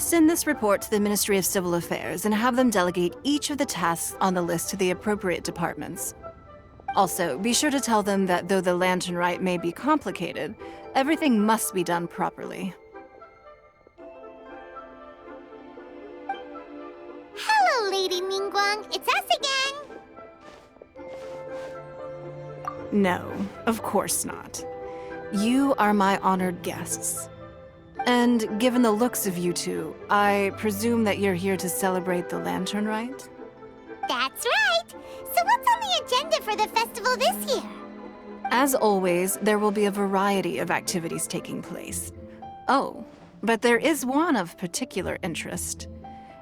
Send this report to the Ministry of Civil Affairs and have them delegate each of the tasks on the list to the appropriate departments. Also, be sure to tell them that though the Lantern Rite may be complicated, everything must be done properly. Hello, Lady Ningguang. It's us again. No, of course not. You are my honored guests. And given the looks of you two, I presume that you're here to celebrate the Lantern Rite? That's right. So what's on the agenda for the festival this year? As always, there will be a variety of activities taking place. Oh, but there is one of particular interest.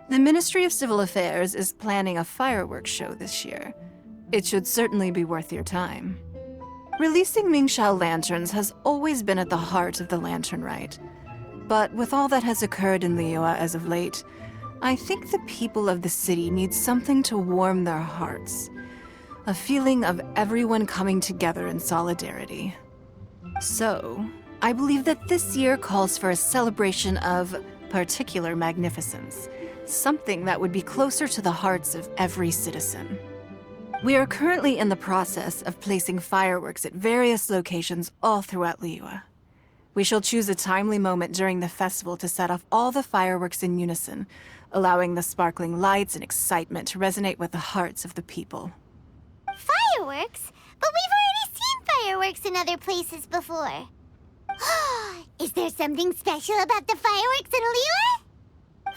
The Ministry of Civil Affairs is planning a fireworks show this year. It should certainly be worth your time. Releasing Mingxiao lanterns has always been at the heart of the Lantern Rite. But with all that has occurred in Liyue as of late, I think the people of the city need something to warm their hearts. A feeling of everyone coming together in solidarity. So, I believe that this year calls for a celebration of particular magnificence. Something that would be closer to the hearts of every citizen. We are currently in the process of placing fireworks at various locations all throughout Liyue. We shall choose a timely moment during the festival to set off all the fireworks in unison, allowing the sparkling lights and excitement to resonate with the hearts of the people. Fireworks? But we've already seen fireworks in other places before. Is there something special about the fireworks in Liyue?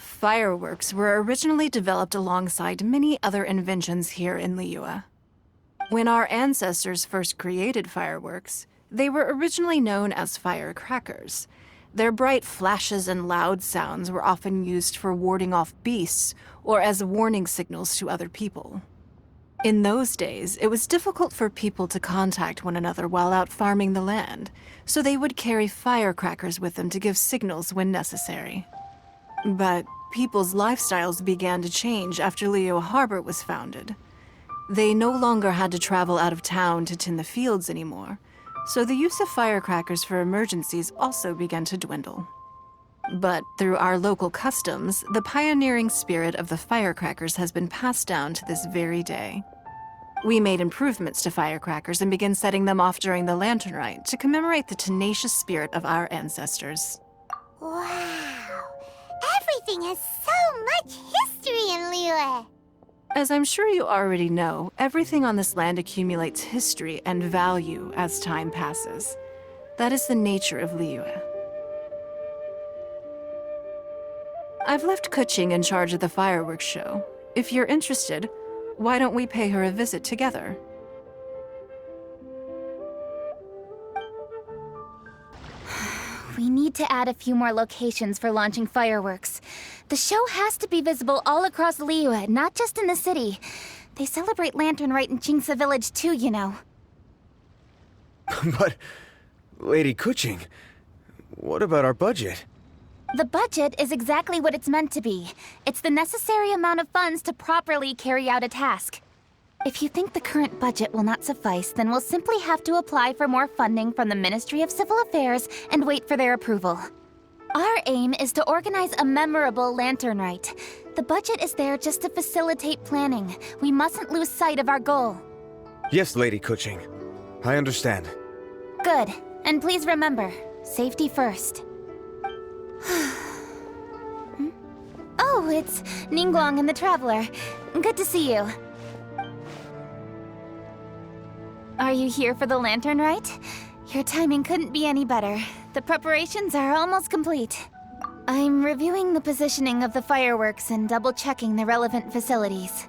Fireworks were originally developed alongside many other inventions here in Liyue. When our ancestors first created fireworks, they were originally known as firecrackers. Their bright flashes and loud sounds were often used for warding off beasts or as warning signals to other people. In those days, it was difficult for people to contact one another while out farming the land, so they would carry firecrackers with them to give signals when necessary. But people's lifestyles began to change after Liyue Harbor was founded. They no longer had to travel out of town to tend the fields anymore, so the use of firecrackers for emergencies also began to dwindle. But through our local customs, the pioneering spirit of the firecrackers has been passed down to this very day. We made improvements to firecrackers and began setting them off during the Lantern Rite to commemorate the tenacious spirit of our ancestors. Wow! Everything has so much history in Liyue! As I'm sure you already know, everything on this land accumulates history and value as time passes. That is the nature of Liyue. I've left Kuching in charge of the fireworks show. If you're interested, why don't we pay her a visit together? We need to add a few more locations for launching fireworks. The show has to be visible all across Liyue, not just in the city. They celebrate Lantern Rite in Jingsa Village too, you know. But, Lady Kuching, what about our budget? The budget is exactly what it's meant to be. It's the necessary amount of funds to properly carry out a task. If you think the current budget will not suffice, then we'll simply have to apply for more funding from the Ministry of Civil Affairs and wait for their approval. Our aim is to organize a memorable Lantern Rite. The budget is there just to facilitate planning. We mustn't lose sight of our goal. Yes, Lady Kuching. I understand. Good. And please remember, safety first. Oh, it's Ningguang and the Traveler. Good to see you. Are you here for the Lantern Rite? Your timing couldn't be any better. The preparations are almost complete. I'm reviewing the positioning of the fireworks and double-checking the relevant facilities.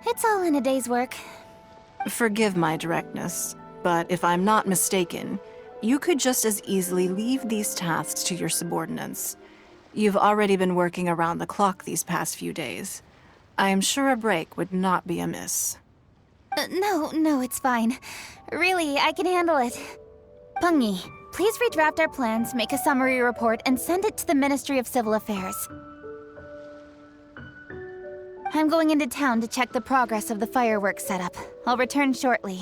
It's all in a day's work. Forgive my directness, but if I'm not mistaken, you could just as easily leave these tasks to your subordinates. You've already been working around the clock these past few days. I am sure a break would not be amiss. No, it's fine. Really, I can handle it. Pengyi, please redraft our plans, make a summary report, and send it to the Ministry of Civil Affairs. I'm going into town to check the progress of the fireworks setup. I'll return shortly.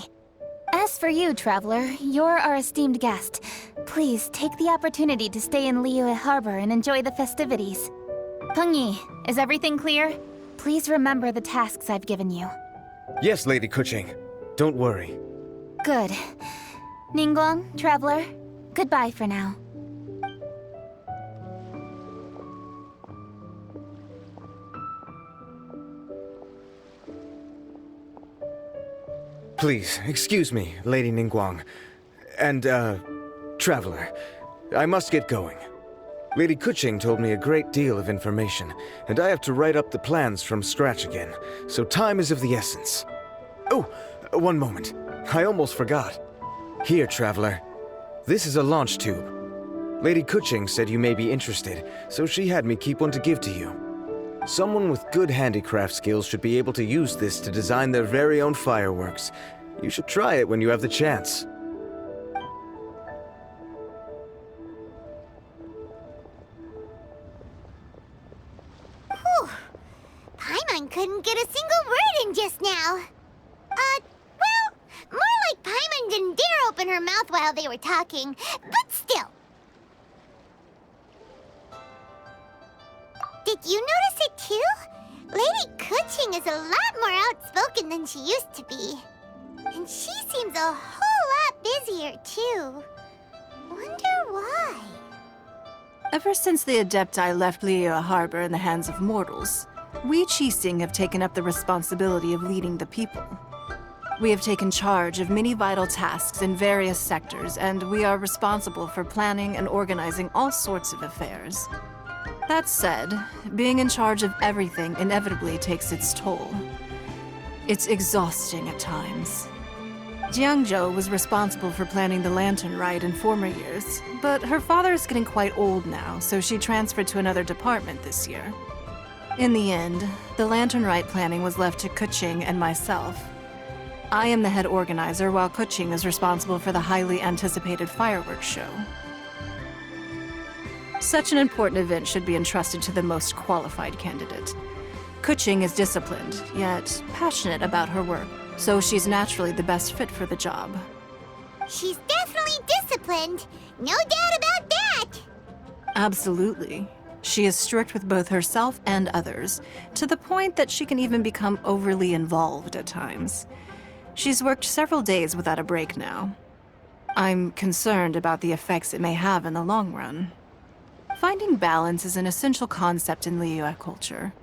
As for you, Traveler, you're our esteemed guest. Please take the opportunity to stay in Liyue Harbor and enjoy the festivities. Pengyi, is everything clear? Please remember the tasks I've given you. Yes, Lady Kuching. Don't worry. Good. Ningguang, Traveler, goodbye for now. Please, excuse me, Lady Ningguang. And, Traveler. I must get going. Lady Kuching told me a great deal of information, and I have to write up the plans from scratch again, so time is of the essence. Oh, one moment. I almost forgot. Here, Traveler. This is a launch tube. Lady Kuching said you may be interested, so she had me keep one to give to you. Someone with good handicraft skills should be able to use this to design their very own fireworks. You should try it when you have the chance. Whew. Paimon couldn't get a single word in just now. Well, more like Paimon didn't dare open her mouth while they were talking, but still. Did you notice it too? Lady Kuching is a lot more outspoken than she used to be. And she seems a whole lot busier too. Wonder why? Ever since the Adepti left Liyue Harbor in the hands of mortals, we Qixing have taken up the responsibility of leading the people. We have taken charge of many vital tasks in various sectors, and we are responsible for planning and organizing all sorts of affairs. That said, being in charge of everything inevitably takes its toll. It's exhausting at times. Jiangzhou was responsible for planning the Lantern Rite in former years, but her father is getting quite old now, so she transferred to another department this year. In the end, the Lantern Rite planning was left to Kuching and myself. I am the head organizer, while Kuching is responsible for the highly anticipated fireworks show. Such an important event should be entrusted to the most qualified candidate. Kuching is disciplined, yet passionate about her work, so she's naturally the best fit for the job. She's definitely disciplined. No doubt about that. Absolutely. She is strict with both herself and others, to the point that she can even become overly involved at times. She's worked several days without a break now. I'm concerned about the effects it may have in the long run. Finding balance is an essential concept in Liyue culture.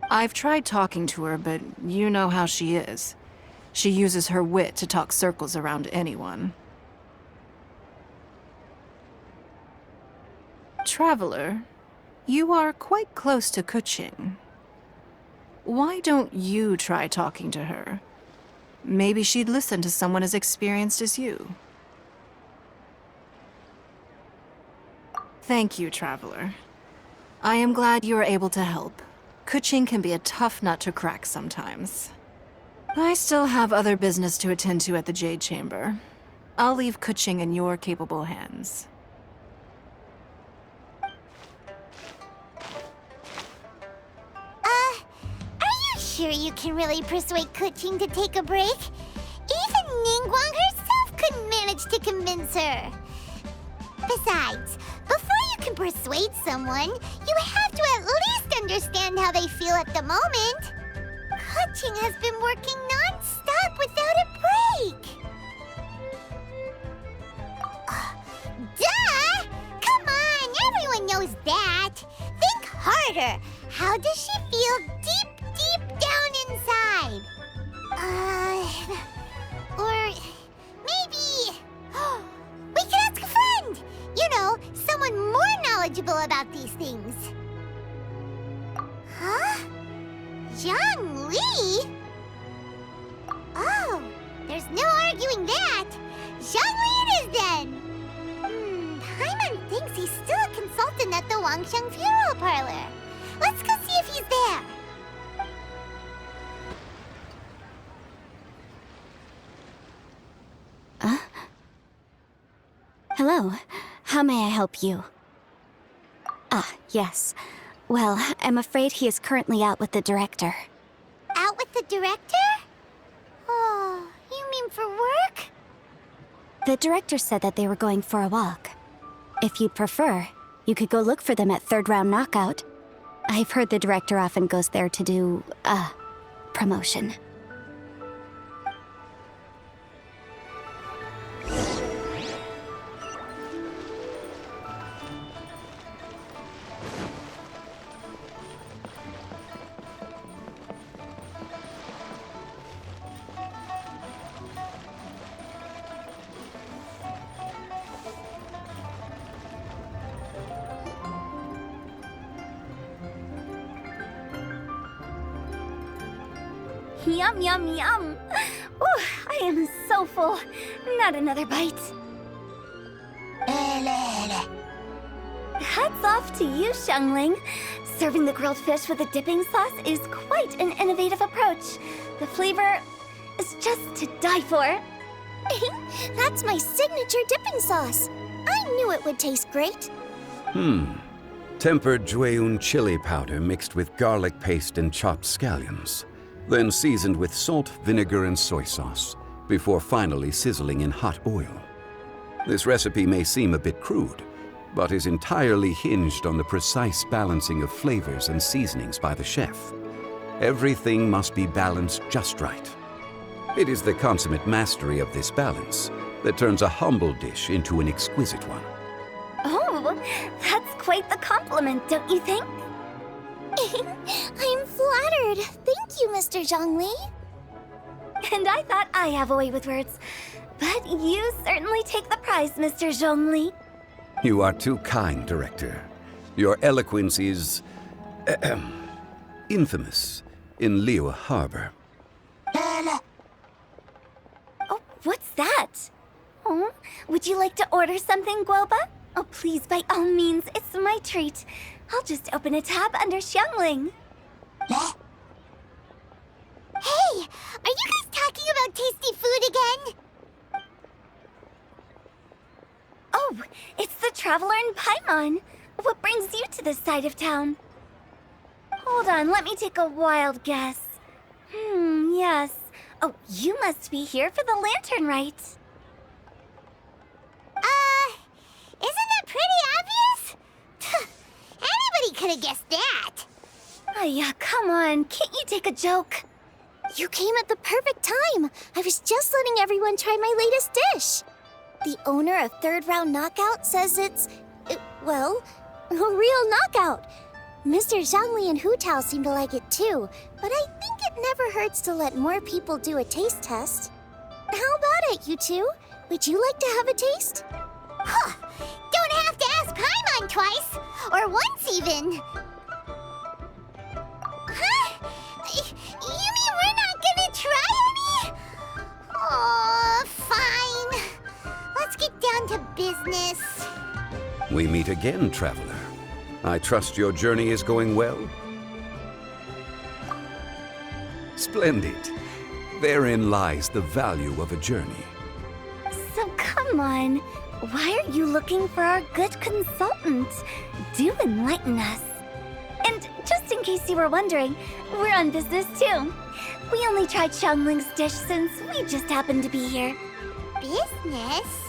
I've tried talking to her, but you know how she is. She uses her wit to talk circles around anyone. Traveler, you are quite close to Kuching. Why don't you try talking to her? Maybe she'd listen to someone as experienced as you. Thank you, Traveler. I am glad you are able to help. Kuching can be a tough nut to crack sometimes. I still have other business to attend to at the Jade Chamber. I'll leave Kuching in your capable hands. Are you sure you can really persuade Kuching to take a break? Even Ningguang herself couldn't manage to convince her. Besides, before you can persuade someone, you have to at least understand how they feel at the moment. Kuching has been working non-stop without a break. Duh! Come on, everyone knows that. Think harder. How does she feel deep down inside? Or maybe... we can ask a friend! You know, someone more knowledgeable about these things. Huh? Zhang Li? Oh, there's no arguing that. Zhang Li it is then. Paimon thinks he's still a consultant at the Wangsheng Funeral Parlor. Let's go see if he's there. Hello. How may I help you? Ah, yes. Well, I'm afraid he is currently out with the director. Out with the director? Oh, you mean for work? The director said that they were going for a walk. If you'd prefer, you could go look for them at third round knockout. I've heard the director often goes there to do, promotion. Yum, yum, yum. Ooh, I am so full. Not another bite. Hats off to you, Xiangling. Serving the grilled fish with a dipping sauce is quite an innovative approach. The flavor is just to die for. That's my signature dipping sauce. I knew it would taste great. Tempered Jueyun chili powder mixed with garlic paste and chopped scallions, then seasoned with salt, vinegar, and soy sauce, before finally sizzling in hot oil. This recipe may seem a bit crude, but is entirely hinged on the precise balancing of flavors and seasonings by the chef. Everything must be balanced just right. It is the consummate mastery of this balance that turns a humble dish into an exquisite one. Oh, that's quite the compliment, don't you think? I'm flattered. Thank you, Mr. Zhongli. And I thought I have a way with words. But you certainly take the prize, Mr. Zhongli. You are too kind, Director. Your eloquence is infamous in Liyue Harbor. Oh, what's that? Oh, would you like to order something, Guoba? Oh, please, by all means, it's my treat. I'll just open a tab under Xiangling. Hey, are you guys talking about tasty food again? Oh, it's the Traveler in Paimon. What brings you to this side of town? Hold on, let me take a wild guess. Yes. Oh, you must be here for the lantern rite. Isn't that pretty obvious? Anybody could have guessed that. Yeah, come on, can't you take a joke? You came at the perfect time. I was just letting everyone try my latest dish. The owner of Third Round Knockout says it's, well, a real knockout. Mr. Zhangli and Hu Tao seem to like it too, but I think it never hurts to let more people do a taste test. How about it, you two? Would you like to have a taste? Huh. Don't have to ask Paimon twice, or once even. Huh? You mean we're not gonna try any? Oh, fine. Let's get down to business. We meet again, Traveler. I trust your journey is going well? Splendid. Therein lies the value of a journey. So come on, why are you looking for our good consultant? Do enlighten us. And just in case you were wondering, we're on business too. We only tried Xiangling's dish since we just happened to be here. Business?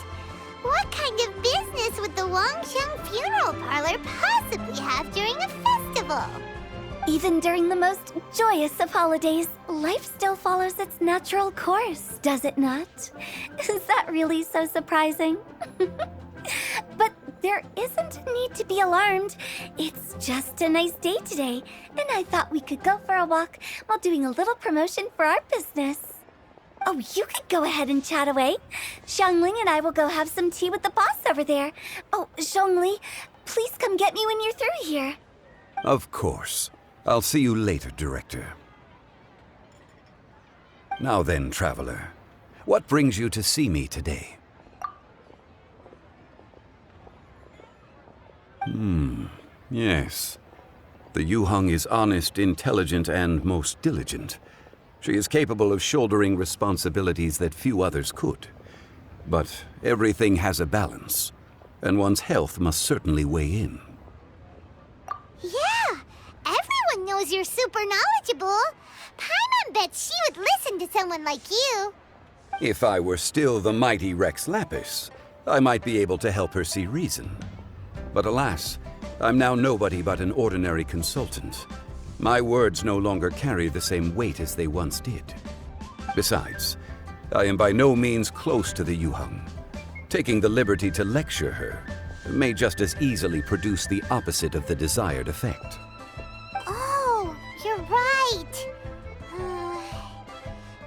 What kind of business would the Wangsheng Funeral Parlor possibly have during a festival? Even during the most joyous of holidays, life still follows its natural course, does it not? Is that really so surprising? But there isn't a need to be alarmed. It's just a nice day today, and I thought we could go for a walk while doing a little promotion for our business. Oh, you could go ahead and chat away. Xiangling and I will go have some tea with the boss over there. Oh, Zhongli, please come get me when you're through here. Of course. I'll see you later, Director. Now then, Traveler, what brings you to see me today? Yes. The Yuheng is honest, intelligent, and most diligent. She is capable of shouldering responsibilities that few others could. But everything has a balance, and one's health must certainly weigh in. Yeah, everyone knows you're super knowledgeable. Paimon bets she would listen to someone like you. If I were still the mighty Rex Lapis, I might be able to help her see reason. But alas, I'm now nobody but an ordinary consultant. My words no longer carry the same weight as they once did. Besides, I am by no means close to the Yuheng. Taking the liberty to lecture her may just as easily produce the opposite of the desired effect. Oh, you're right.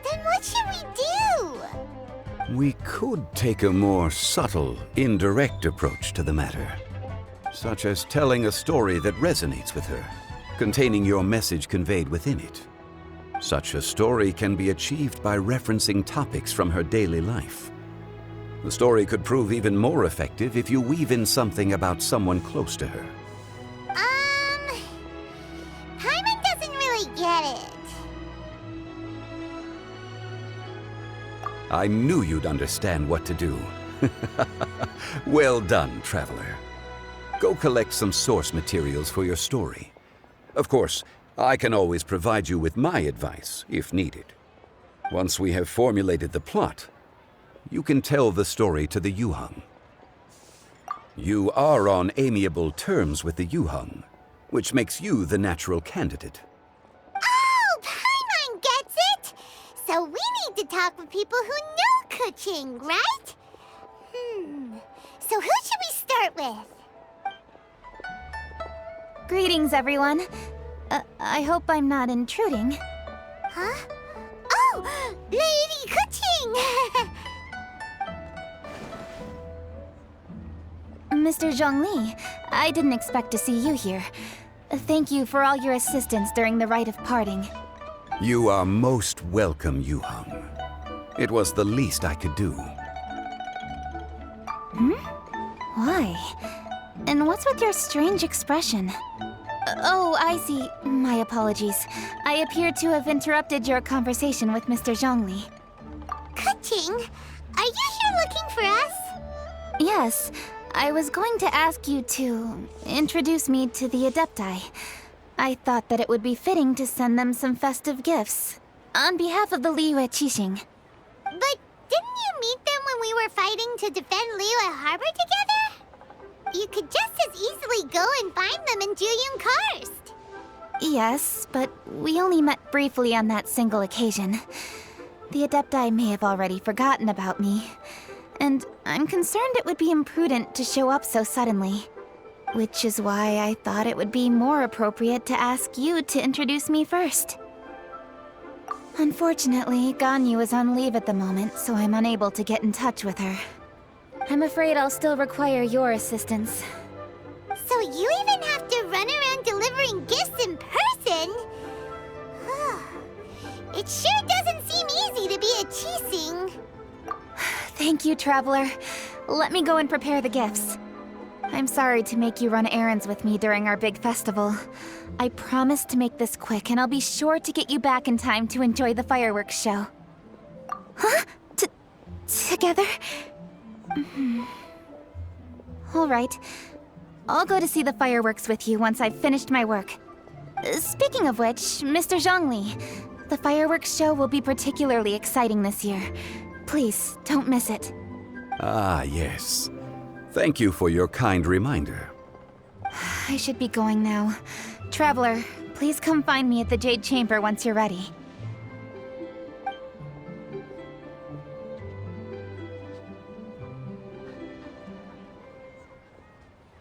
Then what should we do? We could take a more subtle, indirect approach to the matter, such as telling a story that resonates with her, containing your message conveyed within it. Such a story can be achieved by referencing topics from her daily life. The story could prove even more effective if you weave in something about someone close to her. Paimon doesn't really get it. I knew you'd understand what to do. Well done, Traveler. Go collect some source materials for your story. Of course, I can always provide you with my advice, if needed. Once we have formulated the plot, you can tell the story to the Yuheng. You are on amiable terms with the Yuheng, which makes you the natural candidate. Oh, Paimon gets it! So we need to talk with people who know Kuching, right? So who should we start with? Greetings, everyone. I hope I'm not intruding. Huh? Oh, Lady Kuching! Mr. Zhongli, I didn't expect to see you here. Thank you for all your assistance during the rite of parting. You are most welcome, Yuheng. It was the least I could do. Why? And what's with your strange expression? Oh, I see. My apologies. I appear to have interrupted your conversation with Mr. Zhongli. Kuching, are you here looking for us? Yes, I was going to ask you to introduce me to the Adepti. I thought that it would be fitting to send them some festive gifts. On behalf of the Liyue Qixing. But didn't you meet them when we were fighting to defend Liyue Harbor together? You could just as easily go and find them in Juyun Karst. Yes, but we only met briefly on that single occasion. The Adepti may have already forgotten about me. And I'm concerned it would be imprudent to show up so suddenly. Which is why I thought it would be more appropriate to ask you to introduce me first. Unfortunately, Ganyu is on leave at the moment, so I'm unable to get in touch with her. I'm afraid I'll still require your assistance. So you even have to run around delivering gifts in person? It sure doesn't seem easy to be a Qixing. Thank you, Traveler. Let me go and prepare the gifts. I'm sorry to make you run errands with me during our big festival. I promise to make this quick, and I'll be sure to get you back in time to enjoy the fireworks show. Huh? Together? All right. I'll go to see the fireworks with you once I've finished my work. Speaking of which, Mr. Zhongli, the fireworks show will be particularly exciting this year. Please, don't miss it. Ah, yes. Thank you for your kind reminder. I should be going now. Traveler, please come find me at the Jade Chamber once you're ready.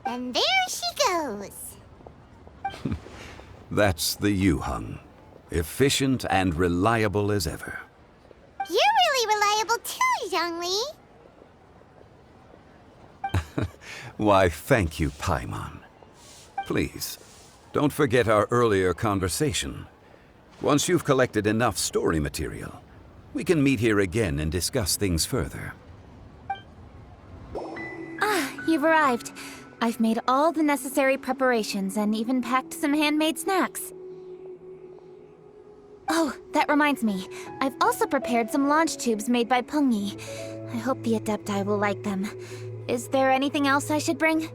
And there she goes. That's the Yuheng. Efficient and reliable as ever. You're really reliable too, Zhongli. Why, thank you, Paimon. Please, don't forget our earlier conversation. Once you've collected enough story material, we can meet here again and discuss things further. Ah, you've arrived. I've made all the necessary preparations and even packed some handmade snacks. Oh, that reminds me. I've also prepared some launch tubes made by Pengyi. I hope the Adepti will like them. Is there anything else I should bring?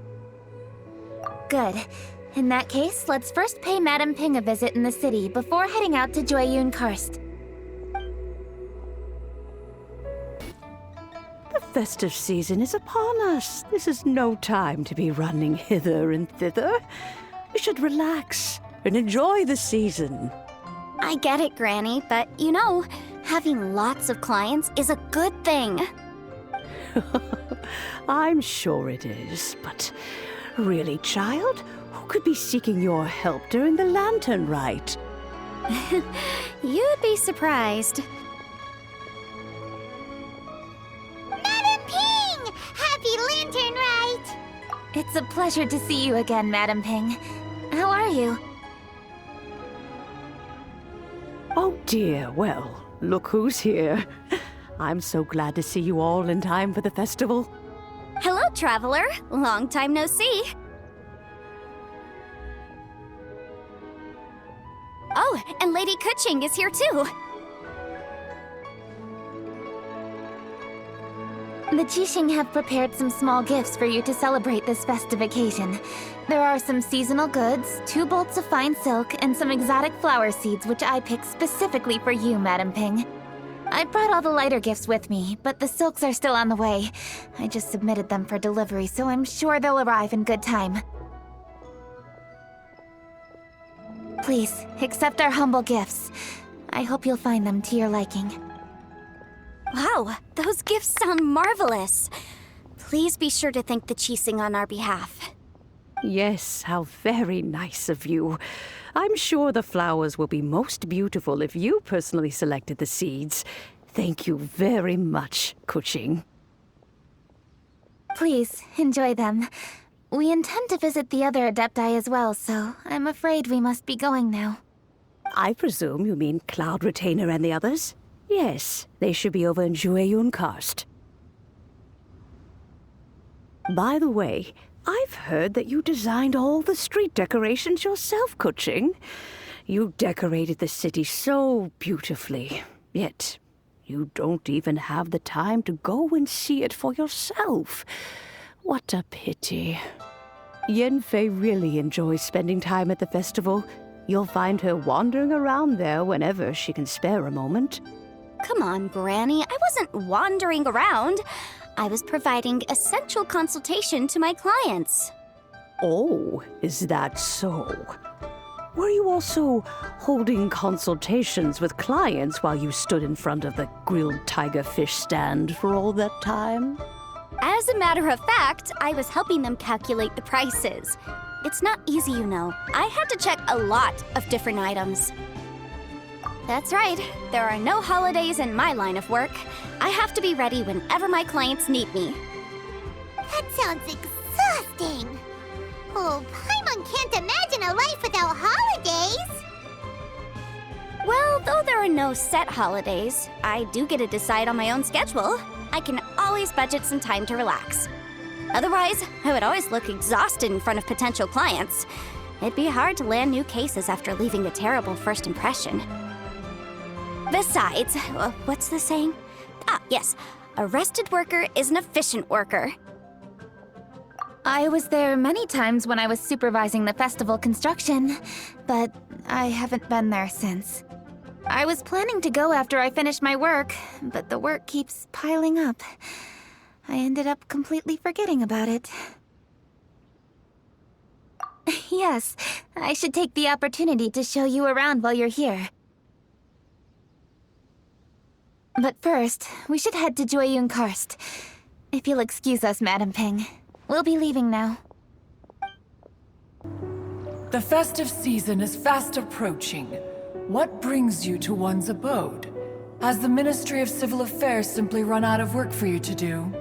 Good. In that case, let's first pay Madame Ping a visit in the city before heading out to Juyun Karst. Before festive season is upon us. This is no time to be running hither and thither. We should relax and enjoy the season. I get it, Granny, but you know, having lots of clients is a good thing. I'm sure it is, but really, child, who could be seeking your help during the lantern rite? You'd be surprised. Madam Ping! Happy Lantern Rite! It's a pleasure to see you again, Madam Ping. How are you? Oh dear, well, look who's here. I'm so glad to see you all in time for the festival. Hello, Traveler. Long time no see. Oh, and Lady Kuching is here too. The Jixing have prepared some small gifts for you to celebrate this festive occasion. There are some seasonal goods, 2 bolts of fine silk, and some exotic flower seeds which I picked specifically for you, Madam Ping. I brought all the lighter gifts with me, but the silks are still on the way. I just submitted them for delivery, so I'm sure they'll arrive in good time. Please, accept our humble gifts. I hope you'll find them to your liking. Wow, those gifts sound marvelous. Please be sure to thank the Jixing on our behalf. Yes, how very nice of you. I'm sure the flowers will be most beautiful if you personally selected the seeds. Thank you very much, Kuching. Please, enjoy them. We intend to visit the other Adepti as well, so I'm afraid we must be going now. I presume you mean Cloud Retainer and the others? Yes, they should be over in Jueyun Karst. By the way, I've heard that you designed all the street decorations yourself, Kuching. You decorated the city so beautifully, yet you don't even have the time to go and see it for yourself. What a pity. Yanfei really enjoys spending time at the festival. You'll find her wandering around there whenever she can spare a moment. Come on, Granny. I wasn't wandering around. I was providing essential consultation to my clients. Oh, is that so? Were you also holding consultations with clients while you stood in front of the grilled tiger fish stand for all that time? As a matter of fact, I was helping them calculate the prices. It's not easy, you know. I had to check a lot of different items. That's right. There are no holidays in my line of work. I have to be ready whenever my clients need me. That sounds exhausting. Oh, Paimon can't imagine a life without holidays. Well, though there are no set holidays, I do get to decide on my own schedule. I can always budget some time to relax. Otherwise, I would always look exhausted in front of potential clients. It'd be hard to land new cases after leaving a terrible first impression. Besides, what's the saying? Ah, yes. A rested worker is an efficient worker. I was there many times when I was supervising the festival construction, but I haven't been there since. I was planning to go after I finished my work, but the work keeps piling up. I ended up completely forgetting about it. Yes, I should take the opportunity to show you around while you're here. But first, we should head to Jueyun Karst. If you'll excuse us, Madam Ping. We'll be leaving now. The festive season is fast approaching. What brings you to one's abode? Has the Ministry of Civil Affairs simply run out of work for you to do?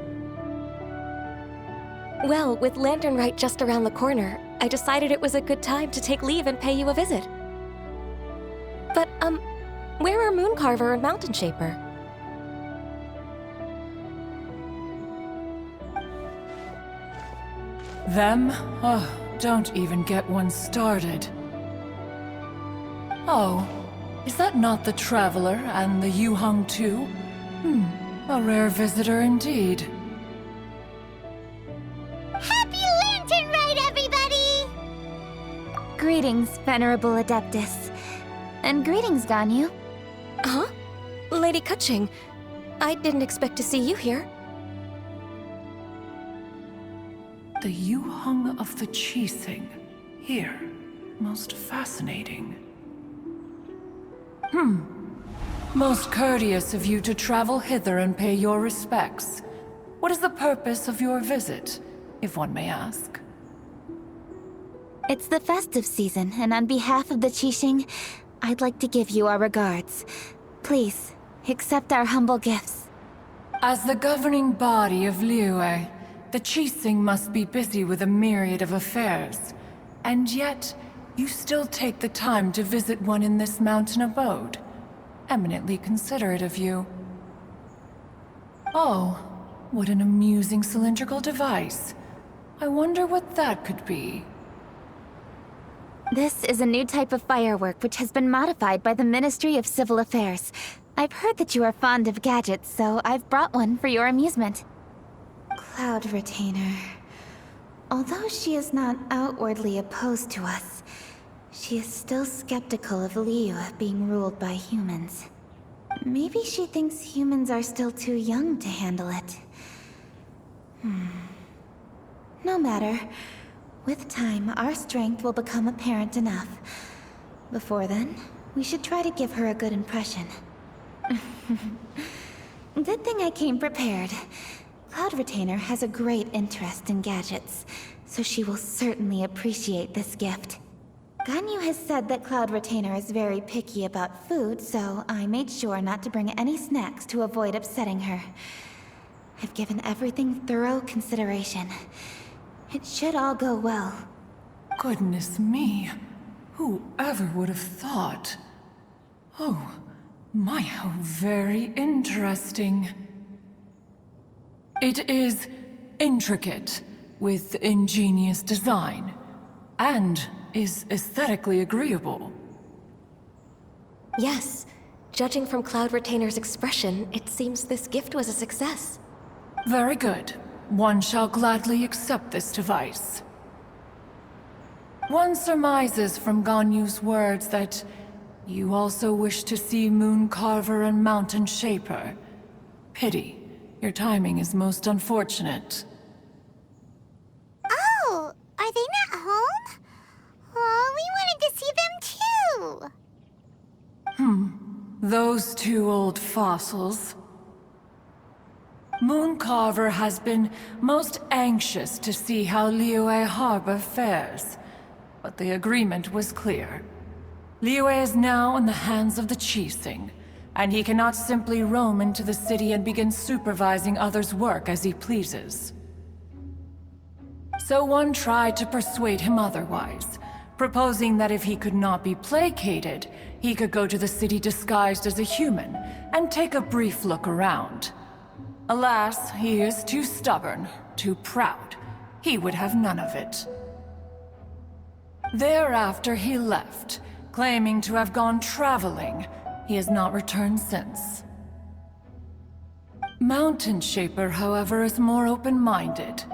Well, with Lantern Rite just around the corner, I decided it was a good time to take leave and pay you a visit. But, where are Mooncarver and Mountain Shaper? Them? Oh, don't even get one started. Oh, is that not the Traveler and the Yuheng too? A rare visitor indeed. Happy Lantern Rite, everybody! Greetings, Venerable Adeptus. And greetings, Ganyu. Huh? Lady Kuching, I didn't expect to see you here. The Yuhung of the Qixing. Here. Most fascinating. Most courteous of you to travel hither and pay your respects. What is the purpose of your visit, if one may ask? It's the festive season, and on behalf of the Qixing, I'd like to give you our regards. Please, accept our humble gifts. As the governing body of Liyue, the Qixing must be busy with a myriad of affairs. And yet, you still take the time to visit one in this mountain abode. Eminently considerate of you. Oh, what an amusing cylindrical device. I wonder what that could be. This is a new type of firework which has been modified by the Ministry of Civil Affairs. I've heard that you are fond of gadgets, so I've brought one for your amusement. Cloud Retainer. Although she is not outwardly opposed to us, she is still skeptical of Liyue being ruled by humans. Maybe she thinks humans are still too young to handle it. No matter. With time, our strength will become apparent enough. Before then, we should try to give her a good impression. Good thing I came prepared. Cloud Retainer has a great interest in gadgets, so she will certainly appreciate this gift. Ganyu has said that Cloud Retainer is very picky about food, so I made sure not to bring any snacks to avoid upsetting her. I've given everything thorough consideration. It should all go well. Goodness me. Whoever would have thought? Oh, my, how very interesting. It is intricate, with ingenious design, and is aesthetically agreeable. Yes. Judging from Cloud Retainer's expression, it seems this gift was a success. Very good. One shall gladly accept this device. One surmises from Ganyu's words that you also wish to see Moon Carver and Mountain Shaper. Pity. Your timing is most unfortunate. Oh, are they not home? Oh, we wanted to see them too. Those two old fossils. Moon Carver has been most anxious to see how Liyue Harbor fares, but the agreement was clear. Liyue is now in the hands of the Qixing, and he cannot simply roam into the city and begin supervising others' work as he pleases. So one tried to persuade him otherwise, proposing that if he could not be placated, he could go to the city disguised as a human and take a brief look around. Alas, he is too stubborn, too proud. He would have none of it. Thereafter he left, claiming to have gone traveling. He has not returned since. Mountain Shaper, however, is more open-minded.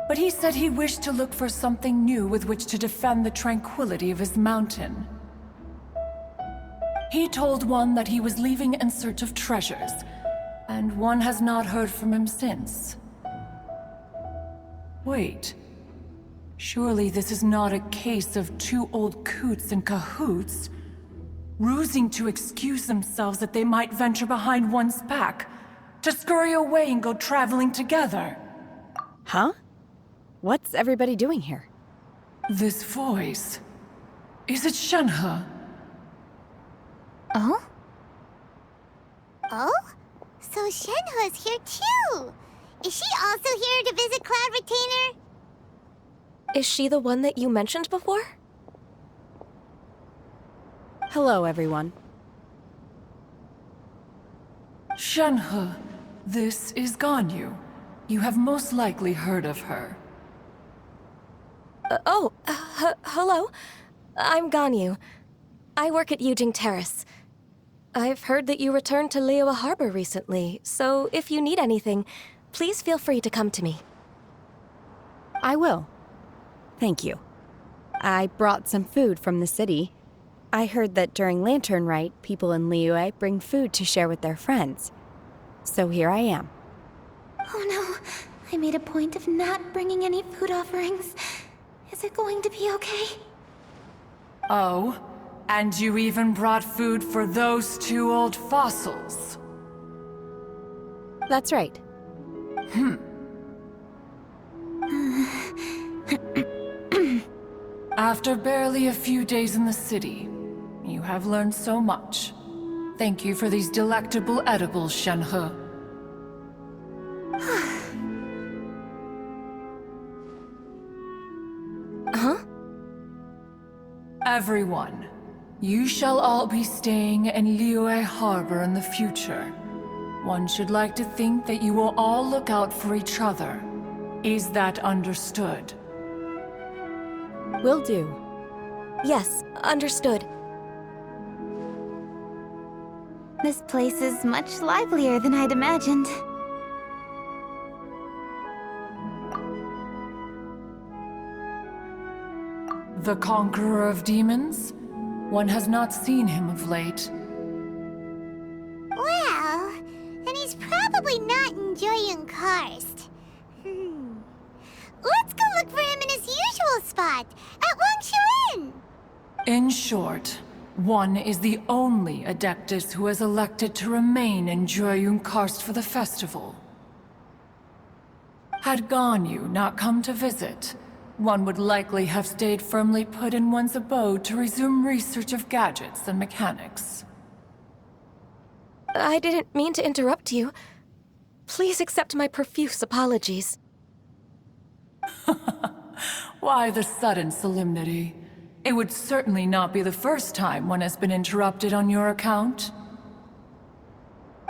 But he said he wished to look for something new with which to defend the tranquility of his mountain. He told one that he was leaving in search of treasures, and one has not heard from him since. Wait. Surely this is not a case of two old coots in cahoots, rusing to excuse themselves that they might venture behind one's back, to scurry away and go traveling together. Huh? What's everybody doing here? This voice... is it Shenhe? Oh? Oh? So Shenhe's here too! Is she also here to visit Cloud Retainer? Is she the one that you mentioned before? Hello, everyone. Shenhe, this is Ganyu. You have most likely heard of her. Hello. I'm Ganyu. I work at Yujing Terrace. I've heard that you returned to Liyue Harbor recently, so if you need anything, please feel free to come to me. I will. Thank you. I brought some food from the city. I heard that during Lantern Rite, people in Liyue bring food to share with their friends. So here I am. Oh no, I made a point of not bringing any food offerings. Is it going to be okay? Oh, and you even brought food for those two old fossils. That's right. After barely a few days in the city, you have learned so much. Thank you for these delectable edibles, Shenhe. Huh? Everyone, you shall all be staying in Liyue Harbor in the future. One should like to think that you will all look out for each other. Is that understood? Will do. Yes, understood. This place is much livelier than I'd imagined. The conqueror of demons? One has not seen him of late. Well, then he's probably not enjoying Karst. Let's go look for him in his usual spot, at Wangshu Inn. In short, one is the only Adeptus who has elected to remain in Joyun Karst for the festival. Had Ganyu not come to visit, one would likely have stayed firmly put in one's abode to resume research of gadgets and mechanics. I didn't mean to interrupt you. Please accept my profuse apologies. Why the sudden solemnity? It would certainly not be the first time one has been interrupted on your account.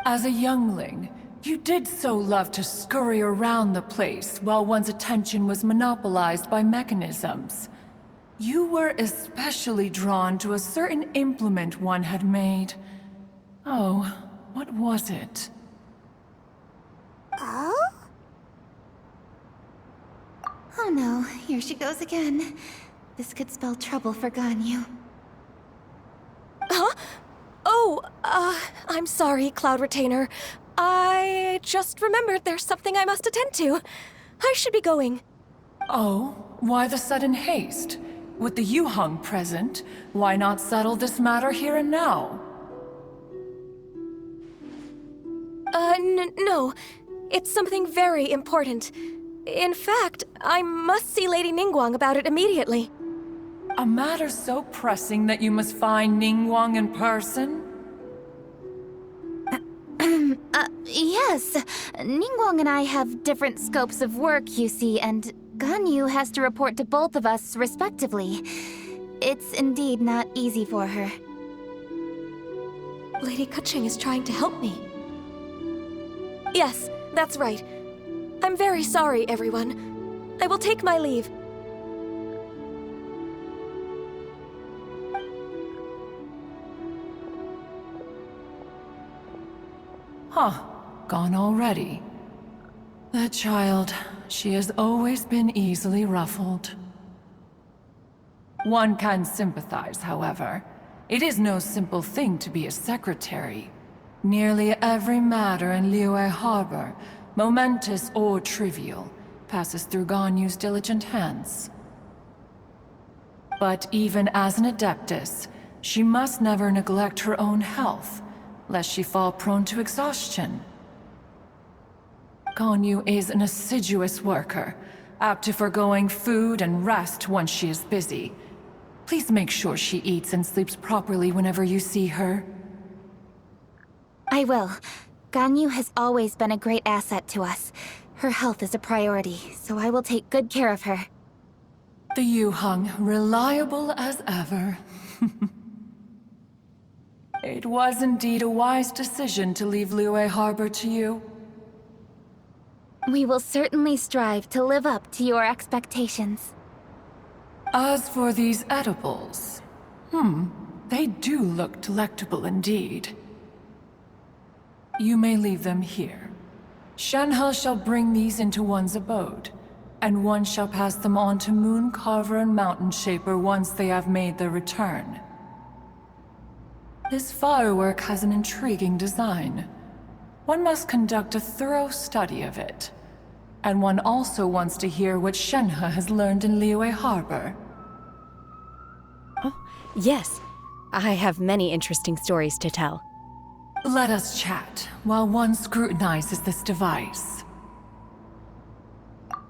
As a youngling, you did so love to scurry around the place while one's attention was monopolized by mechanisms. You were especially drawn to a certain implement one had made. Oh, what was it? Oh? Oh no, here she goes again. This could spell trouble for Ganyu. Huh? Oh, I'm sorry, Cloud Retainer. I just remembered there's something I must attend to. I should be going. Oh, why the sudden haste? With the Yuheng present, why not settle this matter here and now? No. It's something very important. In fact, I must see Lady Ningguang about it immediately. A matter so pressing that you must find Ningguang in person? Yes. Ningguang and I have different scopes of work, you see, and Ganyu has to report to both of us, respectively. It's indeed not easy for her. Lady Kuching is trying to help me. Yes, that's right. I'm very sorry, everyone. I will take my leave. Huh, gone already. That child, she has always been easily ruffled. One can sympathize, however. It is no simple thing to be a secretary. Nearly every matter in Liyue Harbor, momentous or trivial, passes through Ganyu's diligent hands. But even as an Adeptus, she must never neglect her own health, lest she fall prone to exhaustion. Ganyu is an assiduous worker, apt to forgoing food and rest once she is busy. Please make sure she eats and sleeps properly whenever you see her. I will. Ganyu has always been a great asset to us. Her health is a priority, so I will take good care of her. The Yuheng, reliable as ever. It was indeed a wise decision to leave Liyue Harbor to you. We will certainly strive to live up to your expectations. As for these edibles, they do look delectable indeed. You may leave them here. Shenhe shall bring these into one's abode, and one shall pass them on to Moon Carver and Mountain Shaper once they have made their return. This firework has an intriguing design. One must conduct a thorough study of it. And one also wants to hear what Shenhe has learned in Liyue Harbor. Yes, I have many interesting stories to tell. Let us chat while one scrutinizes this device.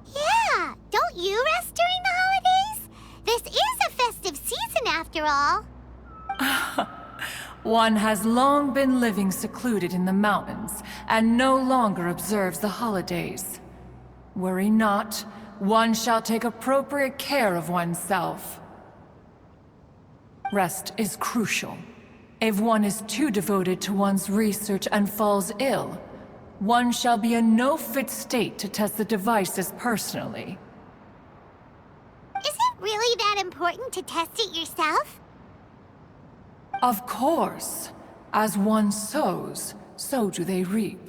Yeah, don't you rest during the holidays? This is a festive season after all. One has long been living secluded in the mountains and no longer observes the holidays. Worry not, one shall take appropriate care of oneself. Rest is crucial. If one is too devoted to one's research and falls ill, one shall be in no fit state to test the devices personally. Is it really that important to test it yourself? Of course. As one sows, so do they reap.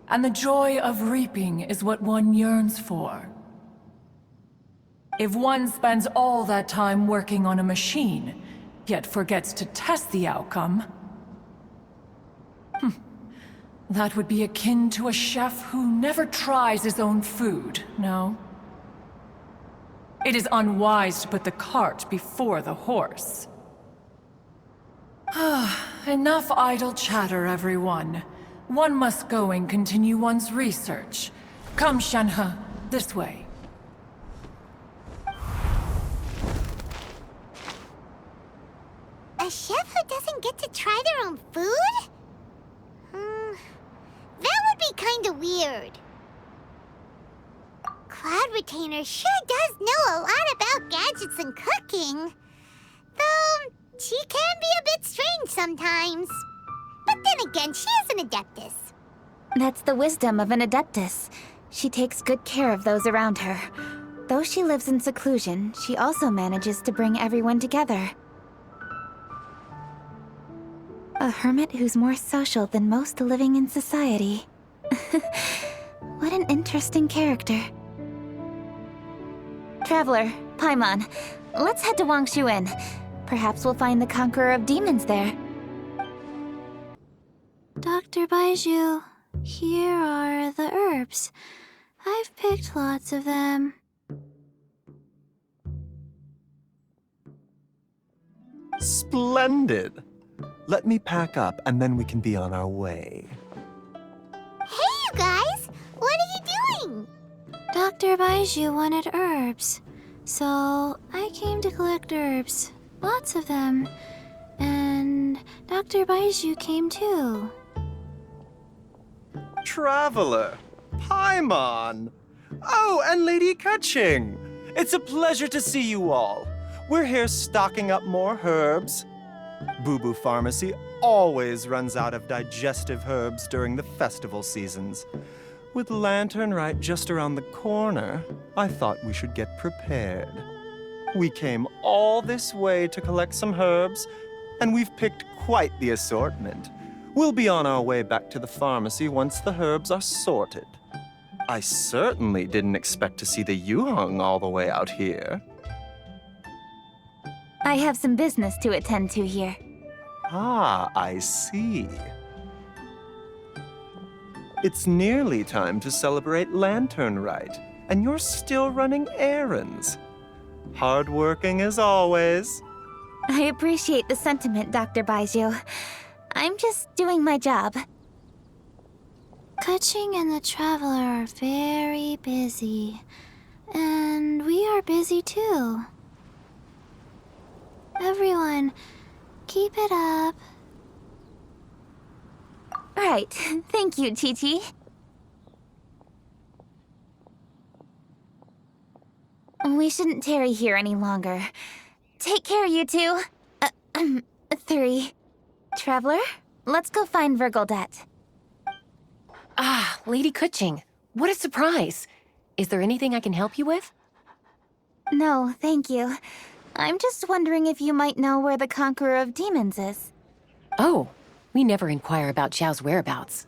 And the joy of reaping is what one yearns for. If one spends all that time working on a machine, yet forgets to test the outcome, that would be akin to a chef who never tries his own food, no? It is unwise to put the cart before the horse. Enough idle chatter, everyone. One must go and continue one's research. Come, Shenhe, this way. A chef who doesn't get to try their own food? That would be kinda weird. Cloud Retainer sure does know a lot about gadgets and cooking. Though, she can be a bit strange sometimes. But then again, she is an Adeptus. That's the wisdom of an Adeptus. She takes good care of those around her. Though she lives in seclusion, she also manages to bring everyone together. A hermit who's more social than most living in society. What an interesting character. Traveler, Paimon, let's head to Wangshuin. Perhaps we'll find the Conqueror of Demons there. Dr. Baiju, here are the herbs. I've picked lots of them. Splendid! Let me pack up and then we can be on our way. Hey, you guys! What are you doing? Dr. Baiju wanted herbs, so I came to collect herbs. Lots of them. And Dr. Baiju came too. Traveler! Paimon! Oh, and Lady Kaching! It's a pleasure to see you all. We're here stocking up more herbs. Boo Boo Pharmacy always runs out of digestive herbs during the festival seasons. With Lantern Rite just around the corner, I thought we should get prepared. We came all this way to collect some herbs, and we've picked quite the assortment. We'll be on our way back to the pharmacy once the herbs are sorted. I certainly didn't expect to see the Yuheng all the way out here. I have some business to attend to here. Ah, I see. It's nearly time to celebrate Lantern Rite, and you're still running errands. Hardworking as always. I appreciate the sentiment, Dr. Baiju. I'm just doing my job. Kaching and the Traveler are very busy. And we are busy too. Everyone, keep it up. Right. Thank you, Chi-Chi. We shouldn't tarry here any longer. Take care, you two. 3. Traveler, let's go find Virgildet. Ah, Lady Kuching. What a surprise. Is there anything I can help you with? No, thank you. I'm just wondering if you might know where the Conqueror of Demons is. Oh, we never inquire about Zhao's whereabouts.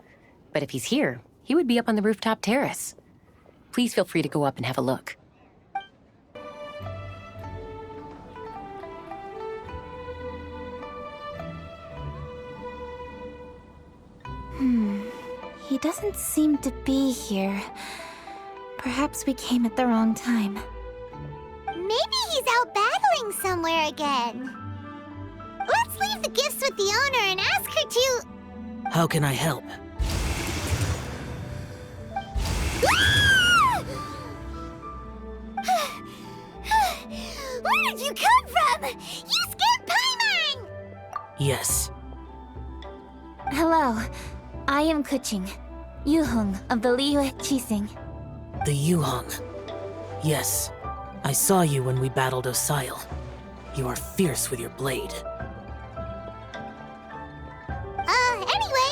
But if he's here, he would be up on the rooftop terrace. Please feel free to go up and have a look. He doesn't seem to be here. Perhaps we came at the wrong time. Maybe he's out battling somewhere again. Let's leave the gifts with the owner and ask her to... How can I help? Where did you come from? You scared Paimon! Yes. Hello, I am Kuching, Yuhong of the Liyue Chising. The Yuhong. Yes. I saw you when we battled Osile. You are fierce with your blade. Anyway,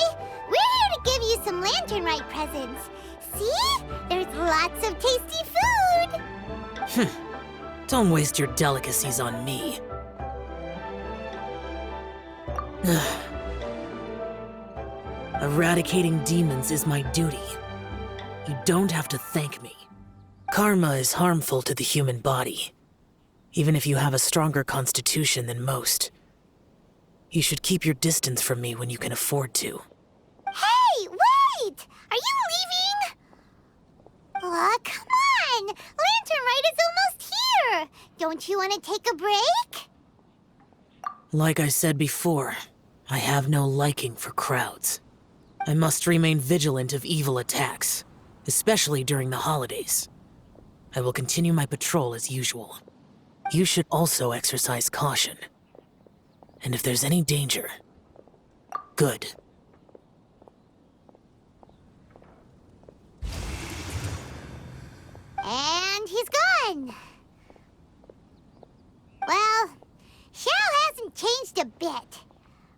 we're here to give you some Lantern Rite presents. See? There's lots of tasty food! Don't waste your delicacies on me. Eradicating demons is my duty. You don't have to thank me. Karma is harmful to the human body, even if you have a stronger constitution than most. You should keep your distance from me when you can afford to. Hey, wait! Are you leaving? Aw, come on! Lantern Rite is almost here! Don't you want to take a break? Like I said before, I have no liking for crowds. I must remain vigilant of evil attacks, especially during the holidays. I will continue my patrol as usual. You should also exercise caution. And if there's any danger, good. And he's gone. Well, Xiao hasn't changed a bit.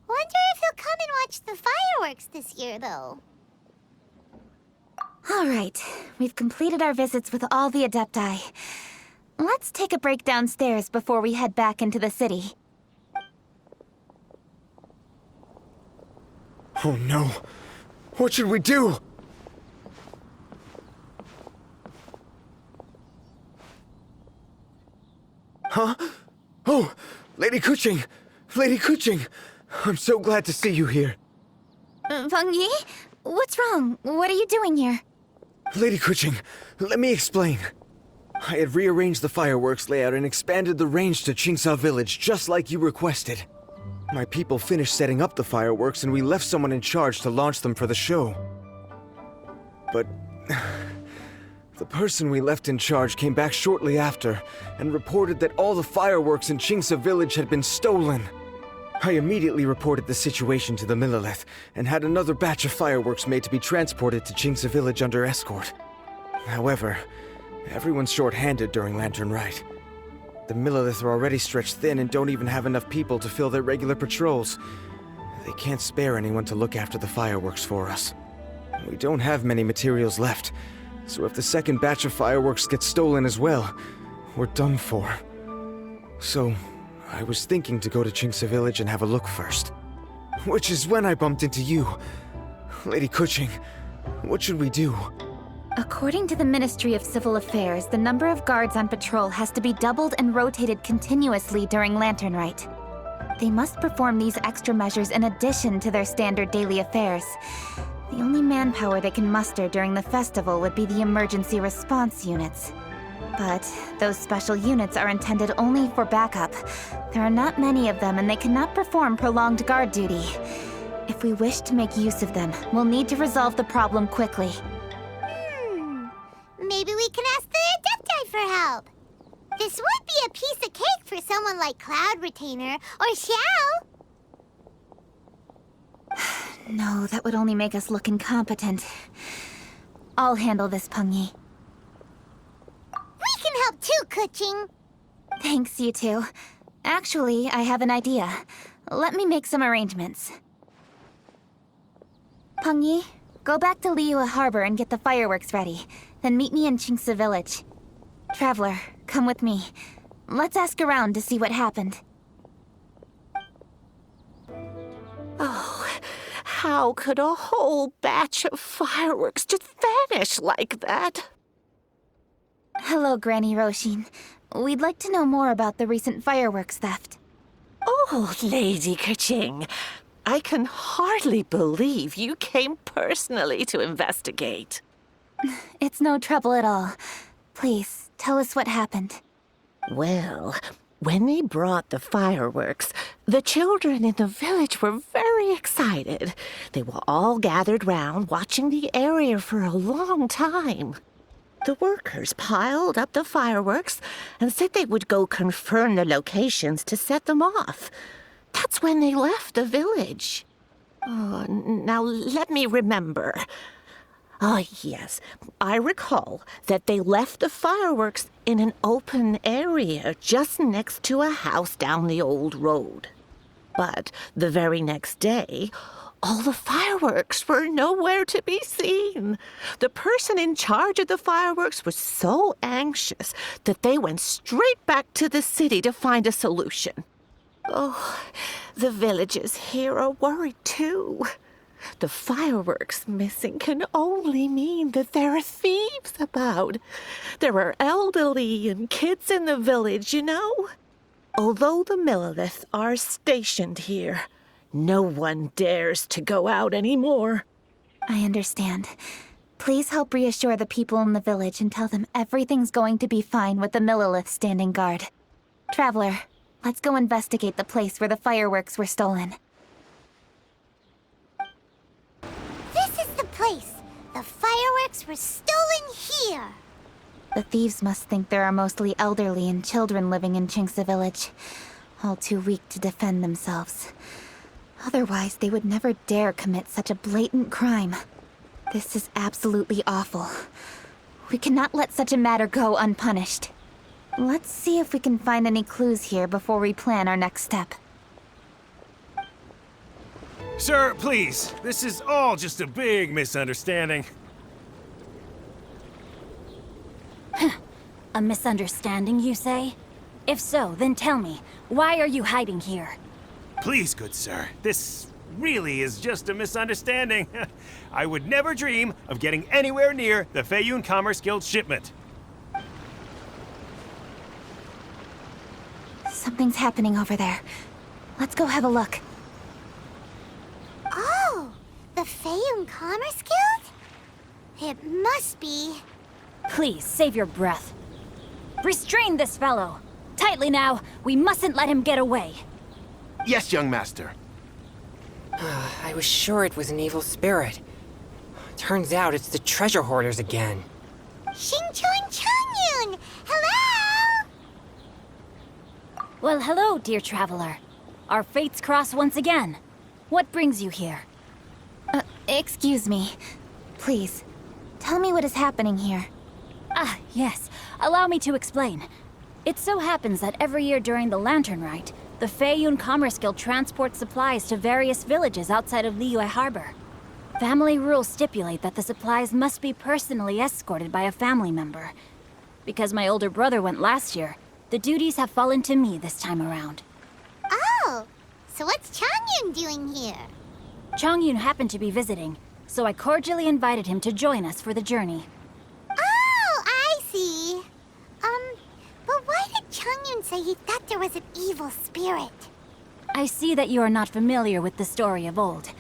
Wonder if he'll come and watch the fireworks this year, though. All right, we've completed our visits with all the Adepti. Let's take a break downstairs before we head back into the city. Oh no. What should we do? Huh? Oh, Lady Kuching! Lady Kuching! I'm so glad to see you here. Feng Yi? What's wrong? What are you doing here? Lady Kuching, let me explain. I had rearranged the fireworks layout and expanded the range to Qingsa Village just like you requested. My people finished setting up the fireworks and we left someone in charge to launch them for the show. But the person we left in charge came back shortly after and reported that all the fireworks in Qingsa Village had been stolen. I immediately reported the situation to the Millelith and had another batch of fireworks made to be transported to Qingsa Village under escort. However, everyone's short-handed during Lantern Rite. The Millelith are already stretched thin and don't even have enough people to fill their regular patrols. They can't spare anyone to look after the fireworks for us. We don't have many materials left, so if the second batch of fireworks gets stolen as well, we're done for. So, I was thinking to go to Qingsa Village and have a look first. Which is when I bumped into you. Lady Kuching, what should we do? According to the Ministry of Civil Affairs, the number of guards on patrol has to be doubled and rotated continuously during Lantern Rite. They must perform these extra measures in addition to their standard daily affairs. The only manpower they can muster during the festival would be the emergency response units. But those special units are intended only for backup. There are not many of them and they cannot perform prolonged guard duty. If we wish to make use of them, we'll need to resolve the problem quickly. Maybe we can ask the Adepti for help. This would be a piece of cake for someone like Cloud Retainer or Xiao. No, that would only make us look incompetent. I'll handle this, Peng Yi. We can help too, Kuching. Thanks, you two. Actually, I have an idea. Let me make some arrangements. Peng Yi, go back to Liyue Harbor and get the fireworks ready. Then meet me in Qingsa Village. Traveler, come with me. Let's ask around to see what happened. Oh, how could a whole batch of fireworks just vanish like that? Hello, Granny Roshin. We'd like to know more about the recent fireworks theft. Oh, Lady Kuching, I can hardly believe you came personally to investigate. It's no trouble at all. Please, tell us what happened. Well, when they brought the fireworks, the children in the village were very excited. They were all gathered round, watching the area for a long time. The workers piled up the fireworks and said they would go confirm the locations to set them off. That's when they left the village. Oh, now let me remember. Ah, yes, I recall that they left the fireworks in an open area just next to a house down the old road. But the very next day, all the fireworks were nowhere to be seen. The person in charge of the fireworks was so anxious that they went straight back to the city to find a solution. Oh, the villagers here are worried too. The fireworks missing can only mean that there are thieves about. There are elderly and kids in the village, you know. Although the Millilith are stationed here, no one dares to go out anymore. I understand. Please help reassure the people in the village and tell them everything's going to be fine with the Millilith standing guard. Traveler, let's go investigate the place where the fireworks were stolen. This is the place. The fireworks were stolen here. The thieves must think there are mostly elderly and children living in Chinksa village, all too weak to defend themselves. Otherwise, they would never dare commit such a blatant crime. This is absolutely awful. We cannot let such a matter go unpunished. Let's see if we can find any clues here before we plan our next step. Sir, please. This is all just a big misunderstanding. A misunderstanding, you say? If so, then tell me, why are you hiding here? Please, good sir. This really is just a misunderstanding. I would never dream of getting anywhere near the Feiyun Commerce Guild shipment. Something's happening over there. Let's go have a look. Oh, the Feiyun Commerce Guild? It must be. Please, save your breath. Restrain this fellow! Tightly now, we mustn't let him get away. Yes, young master. I was sure it was an evil spirit. Turns out it's the treasure hoarders again. Xingqiu Changyun! Hello! Well, hello, dear traveler. Our fates cross once again. What brings you here? Excuse me. Please, tell me what is happening here. Ah, yes. Allow me to explain. It so happens that every year during the Lantern Rite, the Feiyun Commerce Guild transports supplies to various villages outside of Liyue Harbor. Family rules stipulate that the supplies must be personally escorted by a family member. Because my older brother went last year, the duties have fallen to me this time around. Oh, so what's Changyun doing here? Changyun happened to be visiting, so I cordially invited him to join us for the journey. Oh, I see. But why did Changyun say he thought there was an evil spirit? I see that you are not familiar with the story of old.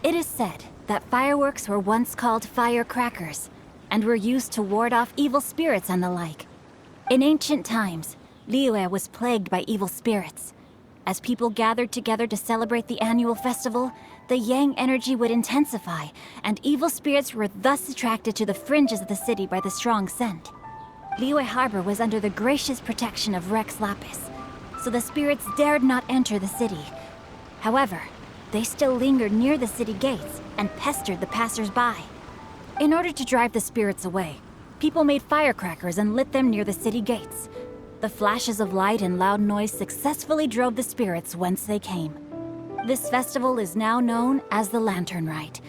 It is said that fireworks were once called firecrackers, and were used to ward off evil spirits and the like. In ancient times, Liyue was plagued by evil spirits. As people gathered together to celebrate the annual festival, the yang energy would intensify, and evil spirits were thus attracted to the fringes of the city by the strong scent. Liyue Harbor was under the gracious protection of Rex Lapis, so the spirits dared not enter the city. However, they still lingered near the city gates and pestered the passers-by. In order to drive the spirits away, people made firecrackers and lit them near the city gates. The flashes of light and loud noise successfully drove the spirits whence they came. This festival is now known as the Lantern Rite.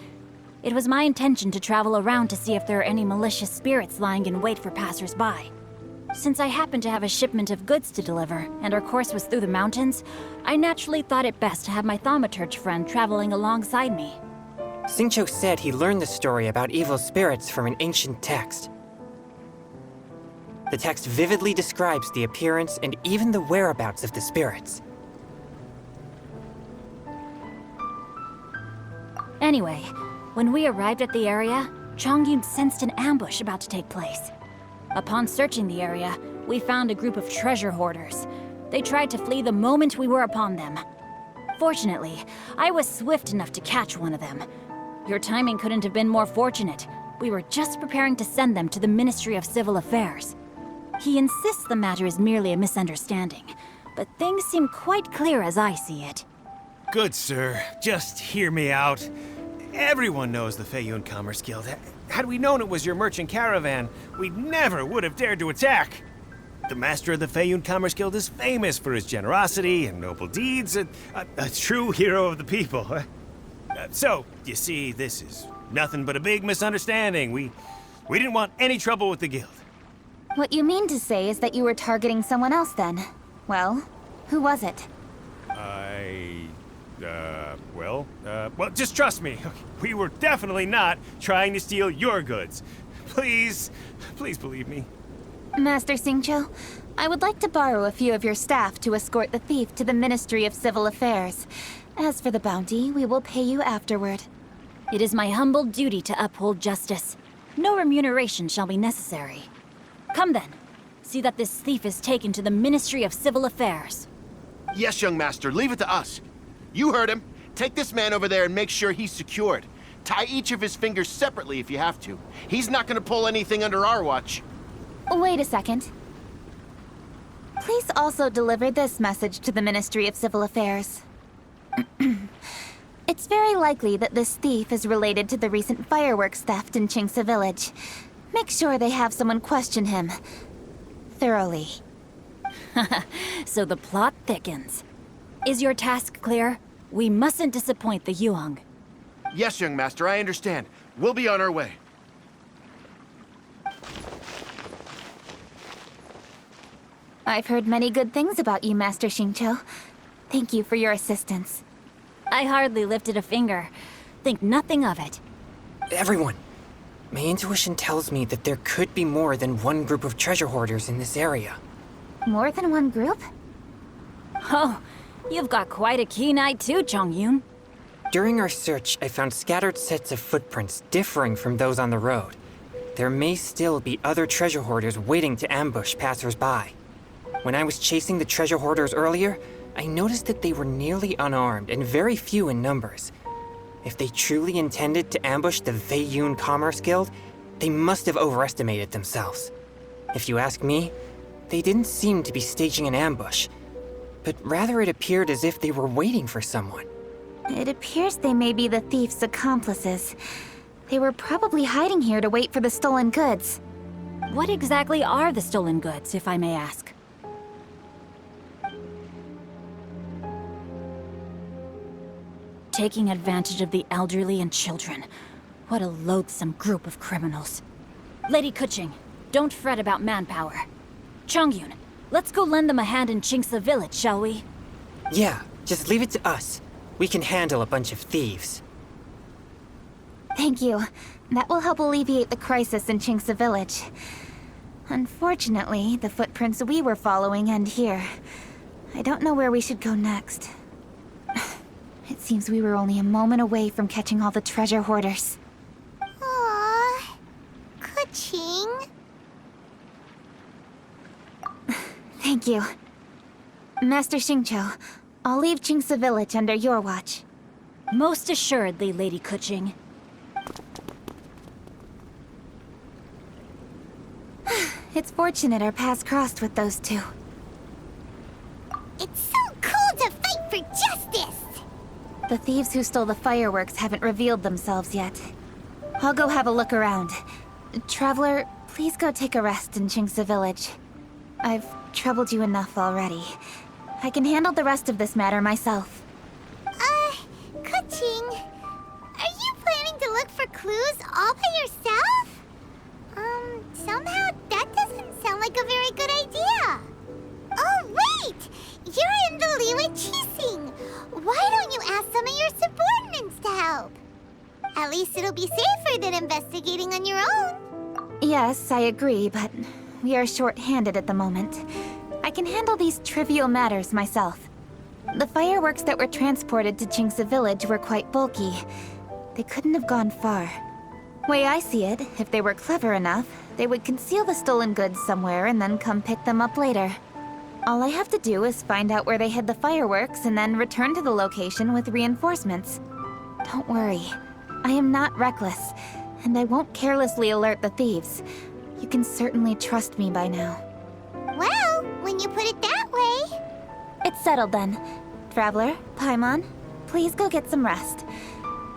It was my intention to travel around to see if there are any malicious spirits lying in wait for passers-by. Since I happened to have a shipment of goods to deliver, and our course was through the mountains, I naturally thought it best to have my thaumaturge friend traveling alongside me. Xingqiu said he learned the story about evil spirits from an ancient text. The text vividly describes the appearance and even the whereabouts of the spirits. Anyway, when we arrived at the area, Chongyun sensed an ambush about to take place. Upon searching the area, we found a group of treasure hoarders. They tried to flee the moment we were upon them. Fortunately, I was swift enough to catch one of them. Your timing couldn't have been more fortunate. We were just preparing to send them to the Ministry of Civil Affairs. He insists the matter is merely a misunderstanding, but things seem quite clear as I see it. Good, sir. Just hear me out. Everyone knows the Feiyun Commerce Guild. Had we known it was your merchant caravan, we never would have dared to attack. The master of the Feiyun Commerce Guild is famous for his generosity and noble deeds, a true hero of the people. So, you see, this is nothing but a big misunderstanding. We didn't want any trouble with the guild. What you mean to say is that you were targeting someone else then? Well, who was it? Well, just trust me. We were definitely not trying to steal your goods. Please believe me. Master Xingqiu, I would like to borrow a few of your staff to escort the thief to the Ministry of Civil Affairs. As for the bounty, we will pay you afterward. It is my humble duty to uphold justice. No remuneration shall be necessary. Come then. See that this thief is taken to the Ministry of Civil Affairs. Yes, young master, leave it to us. You heard him. Take this man over there and make sure he's secured. Tie each of his fingers separately if you have to. He's not gonna pull anything under our watch. Wait a second. Please also deliver this message to the Ministry of Civil Affairs. It's very likely that this thief is related to the recent fireworks theft in Qingce Village. Make sure they have someone question him thoroughly. So the plot thickens. Is your task clear? We mustn't disappoint the Yuang. Yes, young master, I understand. We'll be on our way. I've heard many good things about you, Master Xingqiu. Thank you for your assistance. I hardly lifted a finger. Think nothing of it. Everyone, my intuition tells me that there could be more than one group of treasure hoarders in this area. More than one group? Oh, you've got quite a keen eye too, Chongyun. During our search, I found scattered sets of footprints differing from those on the road. There may still be other treasure hoarders waiting to ambush passers-by. When I was chasing the treasure hoarders earlier, I noticed that they were nearly unarmed and very few in numbers. If they truly intended to ambush the Feiyun Commerce Guild, they must have overestimated themselves. If you ask me, they didn't seem to be staging an ambush, but rather it appeared as if they were waiting for someone. It appears they may be the thief's accomplices. They were probably hiding here to wait for the stolen goods. What exactly are the stolen goods, if I may ask? Taking advantage of the elderly and children. What a loathsome group of criminals. Lady Kuching, don't fret about manpower. Chongyun, let's go lend them a hand in Qingce Village, shall we? Yeah, just leave it to us. We can handle a bunch of thieves. Thank you. That will help alleviate the crisis in Qingce Village. Unfortunately, the footprints we were following end here. I don't know where we should go next. It seems we were only a moment away from catching all the treasure hoarders. Aww. Kuching. Thank you. Master Xingqiu, I'll leave Qingce Village under your watch. Most assuredly, Lady Kuching. It's fortunate our paths crossed with those two. It's so cool to fight for justice! The thieves who stole the fireworks haven't revealed themselves yet. I'll go have a look around. Traveler, please go take a rest in Qingce Village. I've troubled you enough already. I can handle the rest of this matter myself. Kuching, are you planning to look for clues all by yourself? Somehow that doesn't sound like a very good idea. Oh, wait! You're in the Liyue Qixing. Why don't you ask some of your subordinates to help? At least it'll be safer than investigating on your own. Yes, I agree, but we are short-handed at the moment. I can handle these trivial matters myself. The fireworks that were transported to Qingce Village were quite bulky. They couldn't have gone far. Way I see it, if they were clever enough, they would conceal the stolen goods somewhere and then come pick them up later. All I have to do is find out where they hid the fireworks and then return to the location with reinforcements. Don't worry. I am not reckless, and I won't carelessly alert the thieves. You can certainly trust me by now. Well, when you put it that way... It's settled then. Traveler, Paimon, please go get some rest.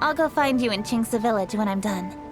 I'll go find you in Chingsa Village when I'm done.